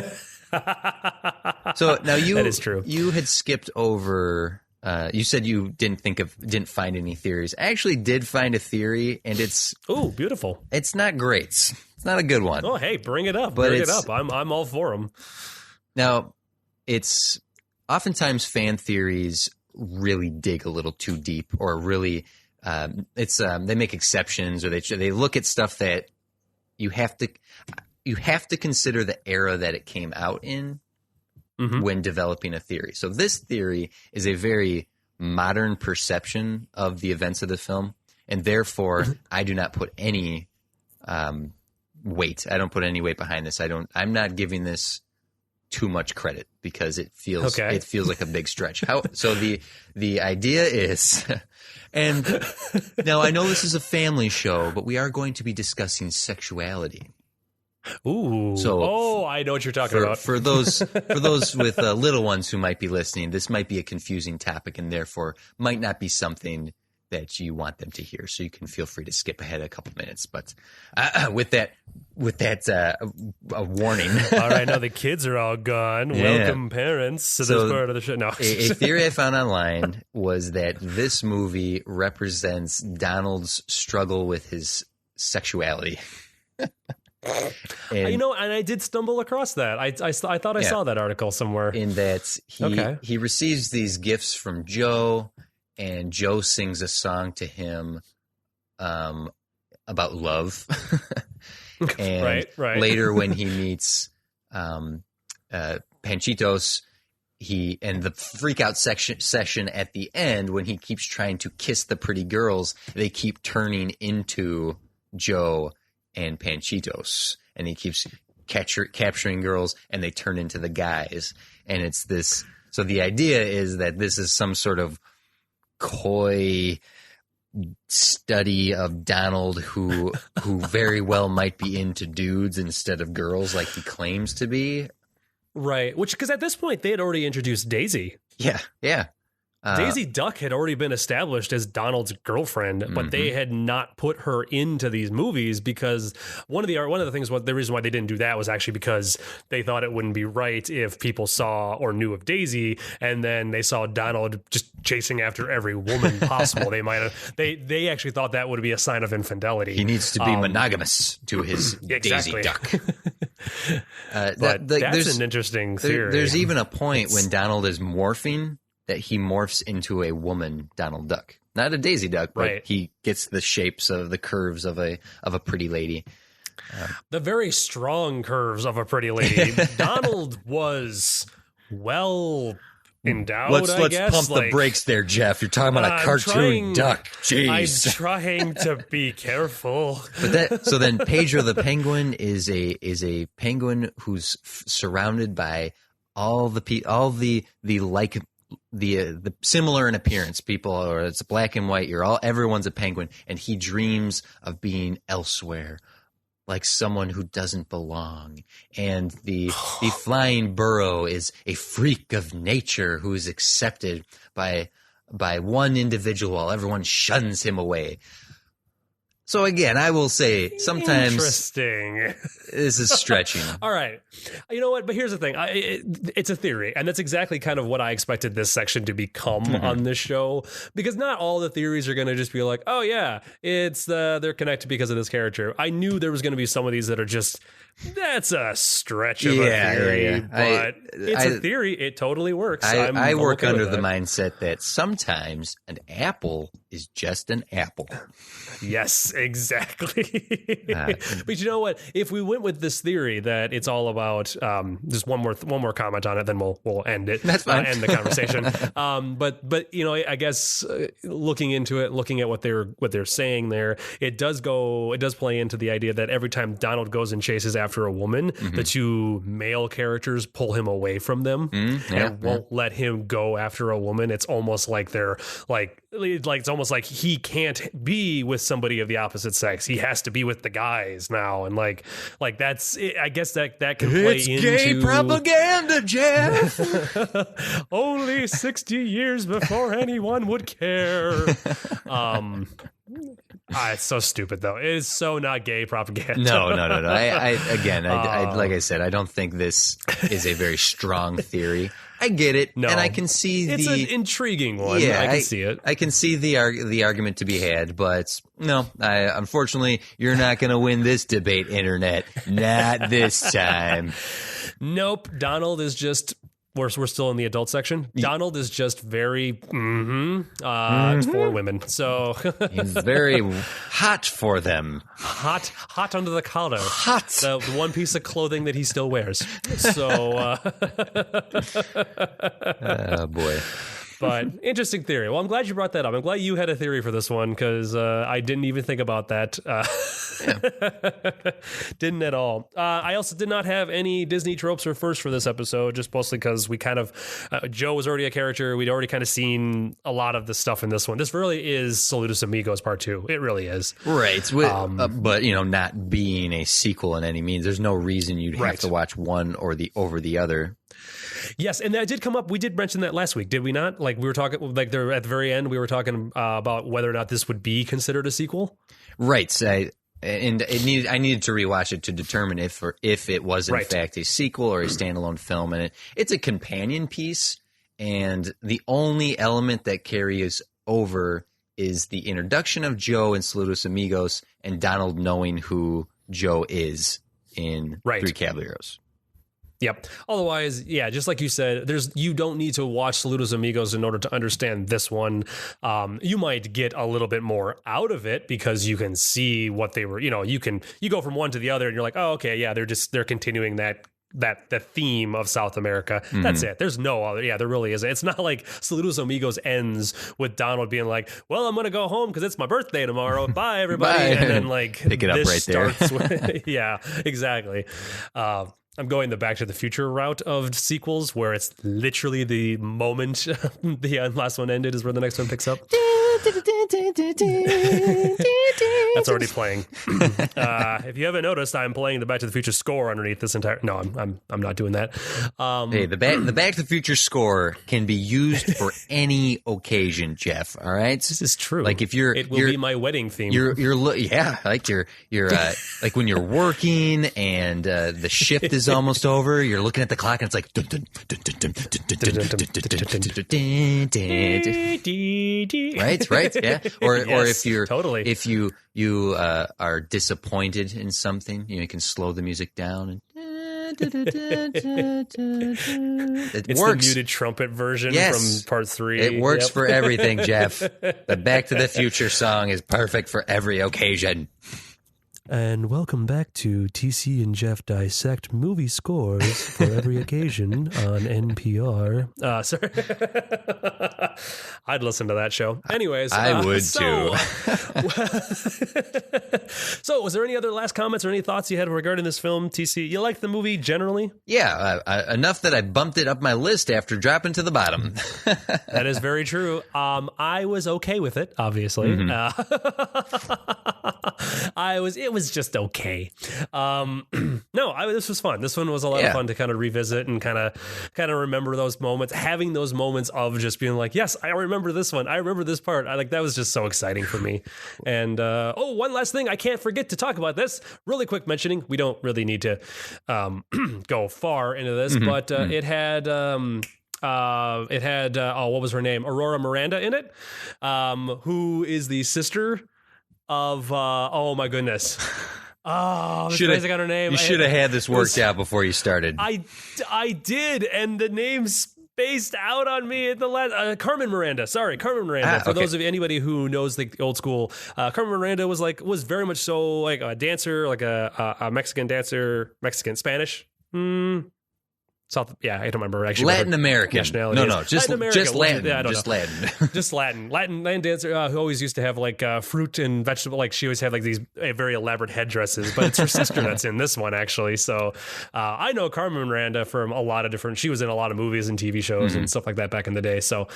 So now that is true. You had skipped over. You said you didn't find any theories. I actually did find a theory, and it's beautiful. It's not great. It's not a good one. Oh, hey, bring it up. Bring it up. I'm all for them. Now, it's oftentimes fan theories really dig a little too deep, or really they make exceptions, or they look at stuff that you have to consider the era that it came out in. Mm-hmm. When developing a theory. So this theory is a very modern perception of the events of the film, and therefore I do not put any weight. I don't put any weight behind this. I'm not giving this too much credit because it feels like a big stretch. So the idea is, and now I know this is a family show, but we are going to be discussing sexuality. Ooh! So, I know what you're talking about. For those with little ones who might be listening, this might be a confusing topic, and therefore might not be something that you want them to hear. So you can feel free to skip ahead a couple minutes. But with that a warning. All right, now the kids are all gone. Yeah. Welcome, parents, to this part of the show. No. A theory I found online was that this movie represents Donald's struggle with his sexuality. And I did stumble across that. I thought I saw that article somewhere. In that he receives these gifts from Joe, and Joe sings a song to him about love. And right. Later when he meets Panchitos, and the freak out session at the end, when he keeps trying to kiss the pretty girls, they keep turning into Joe and Panchitos, and he keeps capturing girls, and they turn into the guys. And it's this. So the idea is that this is some sort of coy study of Donald, who very well might be into dudes instead of girls, like he claims to be. Right, because at this point they had already introduced Daisy. Yeah. Daisy Duck had already been established as Donald's girlfriend, but they had not put her into these movies because one of the things, the reason why they didn't do that was actually because they thought it wouldn't be right if people saw or knew of Daisy, and then they saw Donald just chasing after every woman possible. They actually thought that would be a sign of infidelity. He needs to be monogamous to his Daisy Duck. But that's an interesting theory. There's even a point when Donald is morphing that he morphs into a woman Donald Duck, not a Daisy Duck, but he gets the shapes of the curves of a pretty lady. The very strong curves of a pretty lady. Donald was well endowed. Let's guess. Pump the brakes there, Jeff. You're talking about a cartoon duck. Jeez, I'm trying to be careful. But so then Pedro the penguin is a penguin who's surrounded by all the similar in appearance people, or it's black and white. Everyone's a penguin, and he dreams of being elsewhere, like someone who doesn't belong, and the flying burro is a freak of nature who is accepted by one individual while everyone shuns him away. So again, I will say sometimes interesting. This is stretching. All right. You know what? But here's the thing. It's a theory, and that's exactly kind of what I expected this section to become on this show, because not all the theories are going to just be like, oh yeah, it's they're connected because of this character. I knew there was going to be some of these that are just, that's a stretch of a theory, but it's a theory. It totally works. I work under the mindset that sometimes an apple is just an apple. Yes, exactly. But you know what? If we went with this theory that it's all about just one more comment on it, then we'll end it. That's fine. End the conversation. But you know, I guess looking into it, looking at what they're saying there, it does play into the idea that every time Donald goes and chases after a woman, the two male characters pull him away from them and won't let him go after a woman. It's almost like they're like it's almost like he can't be with somebody of the opposite sex. He has to be with the guys now, and like that's I guess that can play into gay propaganda, Jeff. Only 60 years before anyone would care. It's so stupid, though. It is so not gay propaganda. No. I like I said, I don't think this is a very strong theory. I get it, and I can see it's an intriguing one. Yeah, I can see it. I can see the argument to be had, but no, unfortunately, you're not going to win this debate, Internet. Not this time. Nope. Donald is just. We're still in the adult section. Donald is just very it's for women. So he's very hot for them. Hot under the collar. Hot. The one piece of clothing that he still wears. So oh boy. But interesting theory. Well, I'm glad you brought that up. I'm glad you had a theory for this one, because I didn't even think about that. Didn't at all. I also did not have any Disney tropes or firsts for this episode, just mostly because we kind of, Joe was already a character. We'd already kind of seen a lot of the stuff in this one. This really is Saludos Amigos Part 2. It really is. Right. But, not being a sequel in any means, there's no reason you'd have to watch one over the other. Yes, and that did come up. We did mention that last week, did we not? Like we were talking, like there at the very end, we were talking about whether or not this would be considered a sequel. Right. I needed to rewatch it to determine if it was in fact a sequel or a standalone film, and it's a companion piece. And the only element that carries over is the introduction of Joe in Saludos Amigos and Donald knowing who Joe is in Three Caballeros. Yep. Otherwise, yeah, just like you said, you don't need to watch Saludos Amigos in order to understand this one. You might get a little bit more out of it because you can see what they were, you go from one to the other and you're like, oh, okay, yeah, they're continuing that theme of South America. That's it. There's no other. Yeah, there really isn't. It's not like Saludos Amigos ends with Donald being like, well, I'm going to go home because it's my birthday tomorrow. Bye, everybody. Bye. And then like pick it up right there. Yeah, exactly. I'm going the Back to the Future route of sequels, where it's literally the moment the last one ended is where the next one picks up. That's already playing. If you haven't noticed, I'm playing the Back to the Future score underneath this entire. No, I'm not doing that. Hey, the Back to the Future score can be used for any occasion, Jeff. All right, this is true. Like if it will be my wedding theme. Like you're like when you're working and the shift is almost over. You're looking at the clock and it's like. Right, yeah. Or if you're totally. If you are disappointed in something, you can slow the music down and it's works. The muted trumpet version from Part 3. It works for everything, Jeff. The Back to the Future song is perfect for every occasion. And welcome back to TC and Jeff Dissect Movie Scores for Every Occasion on NPR. Sorry. I'd listen to that show. Anyways. I would too. So was there any other last comments or any thoughts you had regarding this film, TC? You liked the movie generally? Yeah, enough that I bumped it up my list after dropping to the bottom. That is very true. I was okay with it, obviously. It was just okay. This was fun. This one was a lot of fun to kind of revisit and kind of remember those moments, having those moments of just being like, yes, I remember this one. I remember this part. That was just so exciting for me. And, one last thing. I can't forget to talk about this really quick mentioning. We don't really need to, go far into this, but, it had, what was her name? Aurora Miranda in it, who is the sister of, oh my goodness. Oh, I got her name. You should have had this worked out before you started. I did, and the name spaced out on me at the last. Carmen Miranda. Sorry, Carmen Miranda. For those of anybody who knows the old school, Carmen Miranda was very much so like a dancer, like a Mexican dancer, Mexican Spanish. South, I don't remember actually. Latin American. Nationality. No, just Latin. I don't just know. Latin. Just Latin dancer who always used to have like fruit and vegetable. Like she always had like these very elaborate headdresses. But it's her sister that's in this one actually. So I know Carmen Miranda from a lot of different. She was in a lot of movies and TV shows and stuff like that back in the day. So.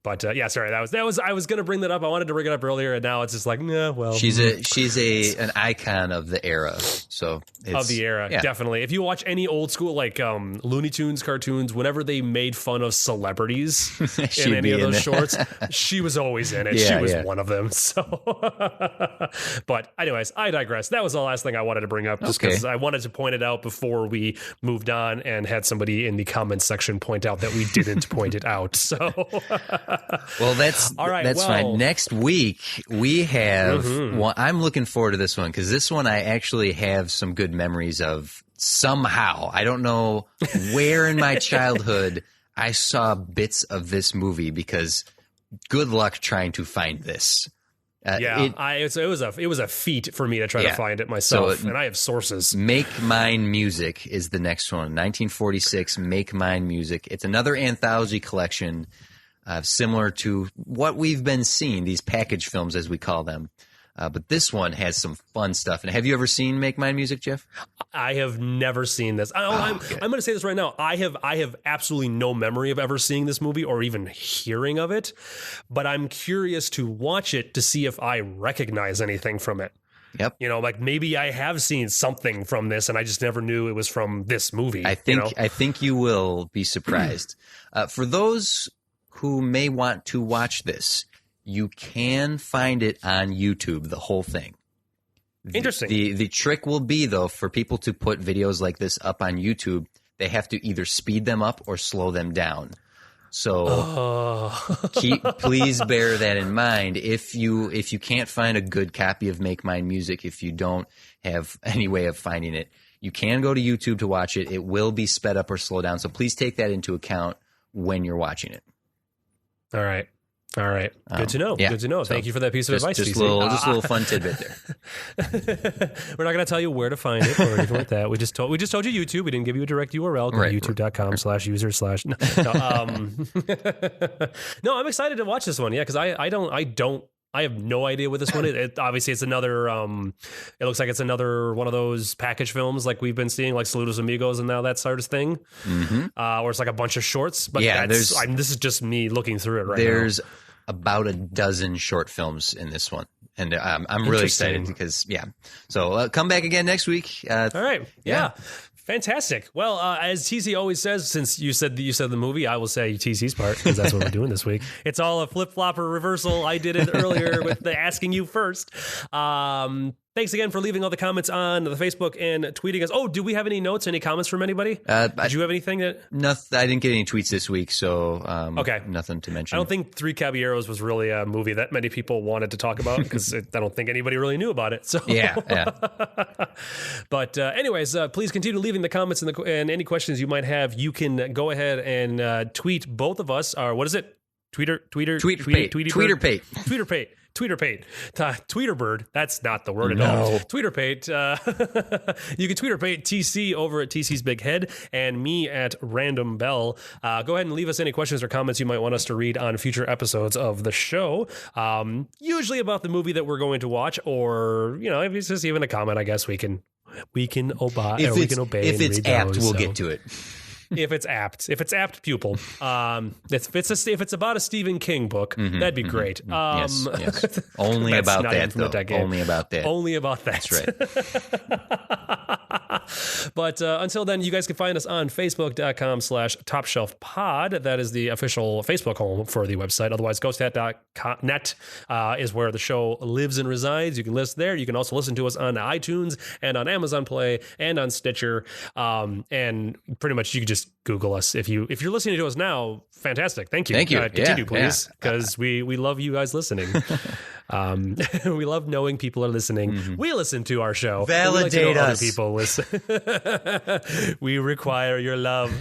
Sorry. That was. I was going to bring that up. I wanted to bring it up earlier, and now it's just like, nah. Well, she's an icon of the era. So definitely. If you watch any old school like Looney Tunes cartoons, whenever they made fun of celebrities in any of those shorts, she was always in it. She was one of them. So, but anyways, I digress. That was the last thing I wanted to bring up, just because I wanted to point it out before we moved on and had somebody in the comments section point out that we didn't point it out. So. Well, that's all right. That's fine. Next week we have. Well, I'm looking forward to this one because this one I actually have some good memories of. Somehow, I don't know where in my childhood I saw bits of this movie because good luck trying to find this. It was a feat for me to try to find it myself, and I have sources. Make Mine Music is the next one. 1946, Make Mine Music. It's another anthology collection. Similar to what we've been seeing, these package films as we call them. But this one has some fun stuff. And have you ever seen Make Mine Music, Jeff? I have never seen this. I'm going to say this right now. I have absolutely no memory of ever seeing this movie or even hearing of it. But I'm curious to watch it to see if I recognize anything from it. Yep. Like maybe I have seen something from this and I just never knew it was from this movie. I think you will be surprised. For those who may want to watch this, you can find it on YouTube, the whole thing. Interesting. The trick will be, though, for people to put videos like this up on YouTube, they have to either speed them up or slow them down. So please bear that in mind. If you can't find a good copy of Make Mine Music, if you don't have any way of finding it, you can go to YouTube to watch it. It will be sped up or slowed down. So please take that into account when you're watching it. All right. Good to know. Yeah. Good to know. Thank you for that piece of advice. Just a little fun tidbit there. We're not going to tell you where to find it or anything like that. We just told you YouTube. We didn't give you a direct URL. Go to youtube.com/user/ No, I'm excited to watch this one. Yeah, because I have no idea what this one is. Obviously, it's another. It looks like it's another one of those package films like we've been seeing, like Saludos Amigos and now that sort of thing. Or it's like a bunch of shorts. But this is just me looking through it right now. There's about a dozen short films in this one, and I'm really excited because So come back again next week. All right. Yeah. Fantastic. Well, as TC always says, since you said the movie, I will say TC's part because that's what we're doing this week. It's all a flip-flopper reversal. I did it earlier with the asking you first. Thanks again for leaving all the comments on the Facebook and tweeting us. Oh, do we have any notes, any comments from anybody? Did you have anything that? Nothing. I didn't get any tweets this week, so okay. Nothing to mention. I don't think Three Caballeros was really a movie that many people wanted to talk about because I don't think anybody really knew about it. So yeah. But anyways, please continue leaving the comments and any questions you might have. You can go ahead and tweet both of us. What is it? Tweeterpate. That's not the word at all. Tweeterpate. You can Tweeterpate TC over at TC's Big Head and me at Random Bell. Go ahead and leave us any questions or comments you might want us to read on future episodes of the show. Usually about the movie that we're going to watch, or if it's just even a comment, I guess we can obey. If it's apt, we'll get to it. if it's apt pupil. If it's about a Stephen King book, that'd be great. Yes. Only about that, though. Only about that. Only about that. That's right. But until then, you guys can find us on Facebook.com/TopShelfPod. That is the official Facebook home for the website. Otherwise, ghosthat.net is where the show lives and resides. You can listen there. You can also listen to us on iTunes and on Amazon Play and on Stitcher. And pretty much you can just Google us. If you're listening to us now, fantastic. Thank you. Continue, please, because we love you guys listening. We love knowing people are listening. We listen to our show. Validate us. Other people listen. We require your love.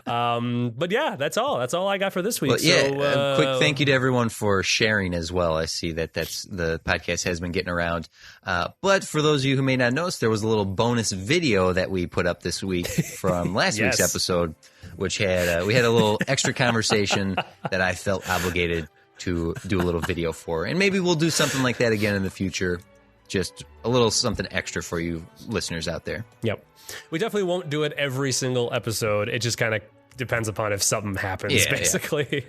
But yeah, that's all. That's all I got for this week. Well, quick thank you to everyone for sharing as well. I see that's the podcast has been getting around. But for those of you who may not notice, there was a little bonus video that we put up this week from last week's episode, which had we had a little extra conversation that I felt obligated to do a little video for. And maybe we'll do something like that again in the future. Just a little something extra for you listeners out there. Yep. We definitely won't do it every single episode. It just kind of depends upon if something happens, basically.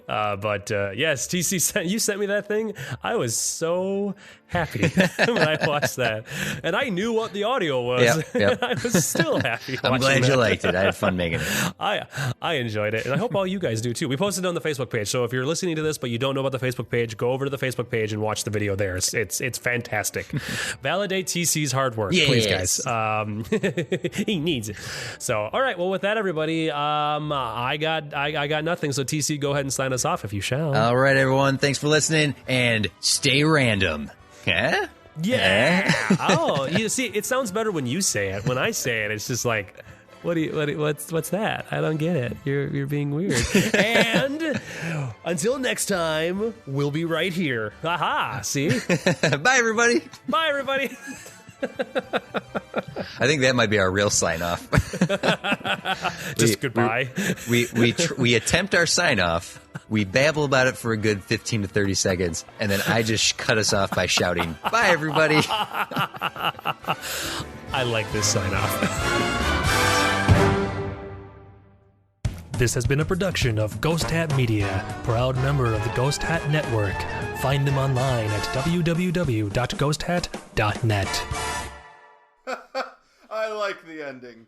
But yes, TC, you sent me that thing. I was so happy when I watched that. And I knew what the audio was. Yep. I was still happy. I'm glad you liked it. I had fun making it. I enjoyed it. And I hope all you guys do too. We posted it on the Facebook page. So if you're listening to this, but you don't know about the Facebook page, go over to the Facebook page and watch the video there. It's fantastic. Validate TC's hard work, please, guys. He needs it. So, all right. Well, with that, everybody, I got nothing. So TC, go ahead and sign us off if you shall. All right, everyone. Thanks for listening and stay random. Huh? Yeah. Oh, you see, it sounds better when you say it. When I say it, it's just like, what's that? I don't get it. You're being weird. And until next time, we'll be right here. Aha, see? Bye, everybody. Bye, everybody. I think that might be our real sign off. Just goodbye. We attempt our sign off. We babble about it for a good 15 to 30 seconds, and then I just cut us off by shouting, "Bye, everybody." I like this sign off. This has been a production of Ghost Hat Media, proud member of the Ghost Hat Network. Find them online at www.ghosthat.net. I like the ending.